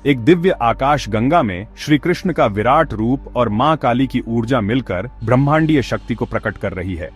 एक दिव्य आकाश गंगा में श्री कृष्ण का विराट रूप और मां काली की ऊर्जा मिलकर ब्रह्मांडीय शक्ति को प्रकट कर रही है।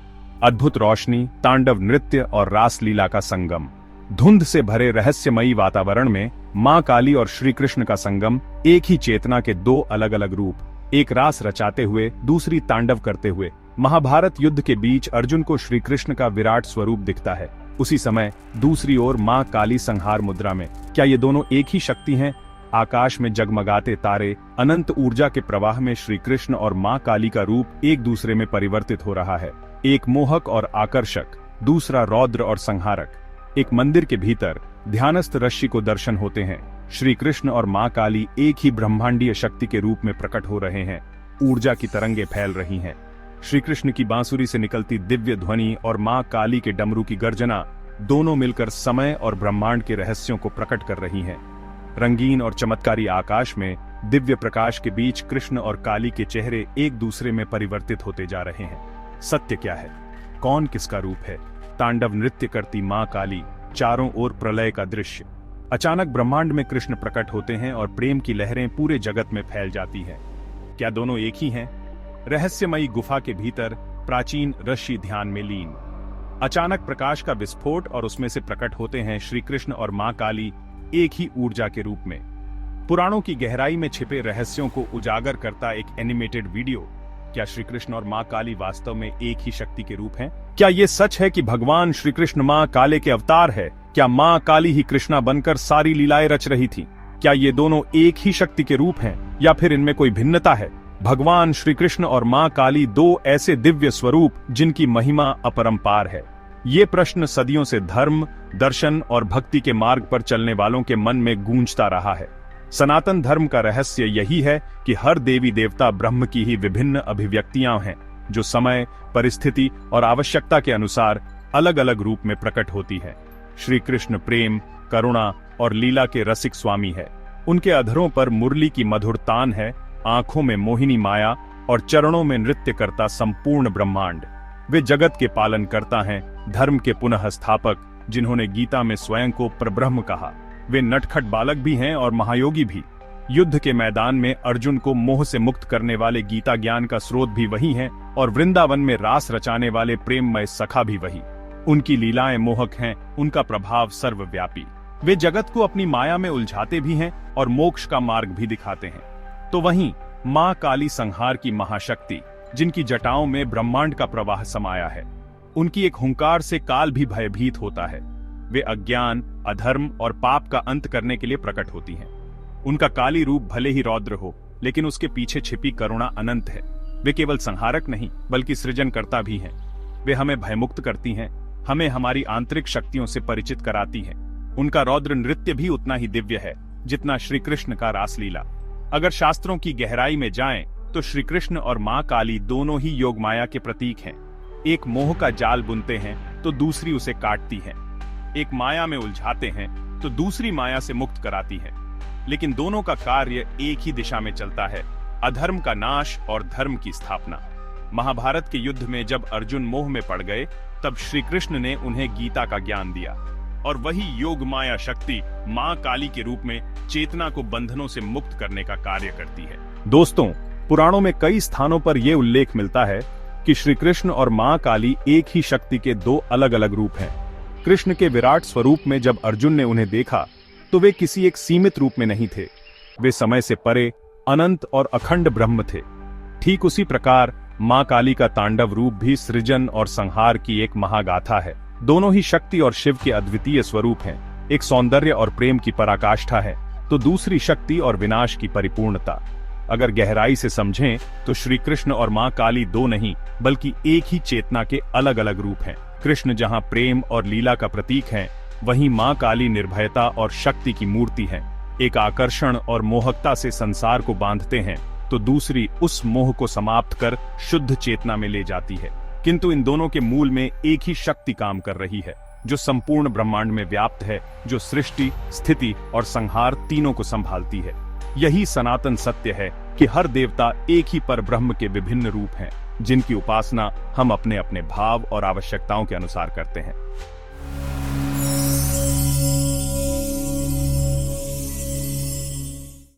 अद्भुत रोशनी, तांडव नृत्य और रास लीला का संगम। धुंध से भरे रहस्यमयी वातावरण में मां काली और श्री कृष्ण का संगम, एक ही चेतना के दो अलग अलग रूप, एक रास रचाते हुए दूसरी तांडव करते हुए। महाभारत युद्ध के बीच अर्जुन को श्री कृष्ण का विराट स्वरूप दिखता है, उसी समय दूसरी ओर मां काली संहार मुद्रा में। क्या ये दोनों एक ही शक्ति हैं? आकाश में जगमगाते तारे, अनंत ऊर्जा के प्रवाह में श्री कृष्ण और मां काली का रूप एक दूसरे में परिवर्तित हो रहा है। एक मोहक और आकर्षक, दूसरा रौद्र और संहारक। एक मंदिर के भीतर ध्यानस्थ ऋषि को दर्शन होते हैं। श्री कृष्ण और मां काली एक ही ब्रह्मांडीय शक्ति के रूप में प्रकट हो रहे हैं। ऊर्जा की तरंगे फैल रही हैं। श्री कृष्ण की बांसुरी से निकलती दिव्य ध्वनि और मां काली के डमरू की गर्जना, दोनों मिलकर समय और ब्रह्मांड के रहस्यों को प्रकट कर रही हैं। रंगीन और चमत्कारी आकाश में दिव्य प्रकाश के बीच कृष्ण और काली के चेहरे एक दूसरे में परिवर्तित होते जा रहे हैं। सत्य क्या है? कौन किसका रूप है? तांडव नृत्य करती मां काली, चारों ओर प्रलय का दृश्य। अचानक ब्रह्मांड में कृष्ण प्रकट होते हैं और प्रेम की लहरें पूरे जगत में फैल जाती हैं। क्या दोनों एक ही हैं? रहस्यमयी गुफा के भीतर प्राचीन ऋषि ध्यान में लीन। अचानक प्रकाश का विस्फोट और उसमें से प्रकट होते हैं श्री कृष्ण और मां काली एक ही ऊर्जा के रूप में। पुराणों की गहराई में छिपे रहस्यों को उजागर करता एक एनिमेटेड वीडियो। क्या श्री कृष्ण और मां काली वास्तव में एक ही शक्ति के रूप हैं? क्या ये सच है कि भगवान श्री कृष्ण मां काली के अवतार है? क्या मां काली ही कृष्णा बनकर सारी लीलाएं रच रही थी? क्या ये दोनों एक ही शक्ति के रूप हैं या फिर इनमें कोई भिन्नता है? भगवान श्री कृष्ण और मां काली दो ऐसे दिव्य स्वरूप जिनकी महिमा अपरंपार है। ये प्रश्न सदियों से धर्म, दर्शन और भक्ति के मार्ग पर चलने वालों के मन में गूंजता रहा है। सनातन धर्म का रहस्य यही है कि हर देवी देवता ब्रह्म की ही विभिन्न अभिव्यक्तियां हैं, जो समय, परिस्थिति और आवश्यकता के अनुसार अलग अलग रूप में प्रकट होती है। श्री कृष्ण प्रेम, करुणा और लीला के रसिक स्वामी है। उनके अधरों पर मुरली की मधुर तान है, आंखों में मोहिनी माया और चरणों में नृत्य करता संपूर्ण ब्रह्मांड। वे जगत के पालन करता हैं, धर्म के पुनः स्थापक, जिन्होंने गीता में स्वयं को परब्रह्म कहा। वे नटखट बालक भी हैं और महायोगी भी। युद्ध के मैदान में अर्जुन को मोह से मुक्त करने वाले गीता ज्ञान का स्रोत भी वही हैं और वृंदावन में रास रचाने वाले प्रेममय सखा भी वही। उनकी लीलाएं मोहक हैं, उनका प्रभाव सर्वव्यापी। वे जगत को अपनी माया में उलझाते भी हैं और मोक्ष का मार्ग भी दिखाते हैं। तो वहीं मां काली संहार की महाशक्ति, जिनकी जटाओं में ब्रह्मांड का प्रवाह समाया है। उनकी एक हुंकार से काल भी भयभीत होता है। वे अज्ञान, अधर्म और पाप का अंत करने के लिए प्रकट होती हैं। उनका काली रूप भले ही रौद्र हो, लेकिन उसके पीछे छिपी करुणा अनंत है। वे केवल संहारक नहीं, बल्कि सृजनकर्ता भी हैं। वे हमें भयमुक्त करती हैं, हमें हमारी आंतरिक शक्तियों से परिचित कराती हैं। उनका रौद्र नृत्य भी उतना ही दिव्य है जितना श्री कृष्ण का रासलीला। अगर शास्त्रों की गहराई में जाएं, तो श्री कृष्ण और मां काली दोनों ही योग माया के प्रतीक हैं। एक मोह का जाल बुनते हैं तो दूसरी उसे काटती है। एक माया में उलझाते हैं तो दूसरी माया से मुक्त कराती है। लेकिन दोनों का कार्य एक ही दिशा में चलता है, अधर्म का नाश और धर्म की स्थापना। महाभारत के युद्ध में जब अर्जुन मोह में पड़ गए, तब श्री कृष्ण ने उन्हें गीता का ज्ञान दिया, और वही योग माया शक्ति मां काली के रूप में चेतना को बंधनों से मुक्त करने का कार्य करती है। दोस्तों, पुराणों में कई स्थानों पर यह उल्लेख मिलता है कि श्री कृष्ण और मां काली एक ही शक्ति के दो अलग अलग रूप हैं। कृष्ण के विराट स्वरूप में जब अर्जुन ने उन्हें देखा, तो वे किसी एक सीमित रूप में नहीं थे। वे समय से परे, अनंत और अखंड ब्रह्म थे। ठीक उसी प्रकार मां काली का तांडव रूप भी सृजन और संहार की एक महागाथा है। दोनों ही शक्ति और शिव के अद्वितीय स्वरूप हैं। एक सौंदर्य और प्रेम की पराकाष्ठा है, तो दूसरी शक्ति और विनाश की परिपूर्णता। अगर गहराई से समझें, तो श्री कृष्ण और मां काली दो नहीं, बल्कि एक ही चेतना के अलग अलग रूप हैं। कृष्ण जहां प्रेम और लीला का प्रतीक हैं, वहीं मां काली निर्भयता और शक्ति की मूर्ति है। एक आकर्षण और मोहकता से संसार को बांधते हैं, तो दूसरी उस मोह को समाप्त कर शुद्ध चेतना में ले जाती है। किंतु इन दोनों के मूल में एक ही शक्ति काम कर रही है, जो संपूर्ण ब्रह्मांड में व्याप्त है, जो सृष्टि, स्थिति और संहार तीनों को संभालती है। यही सनातन सत्य है कि हर देवता एक ही परब्रह्म के विभिन्न रूप हैं, जिनकी उपासना हम अपने अपने भाव और आवश्यकताओं के अनुसार करते हैं।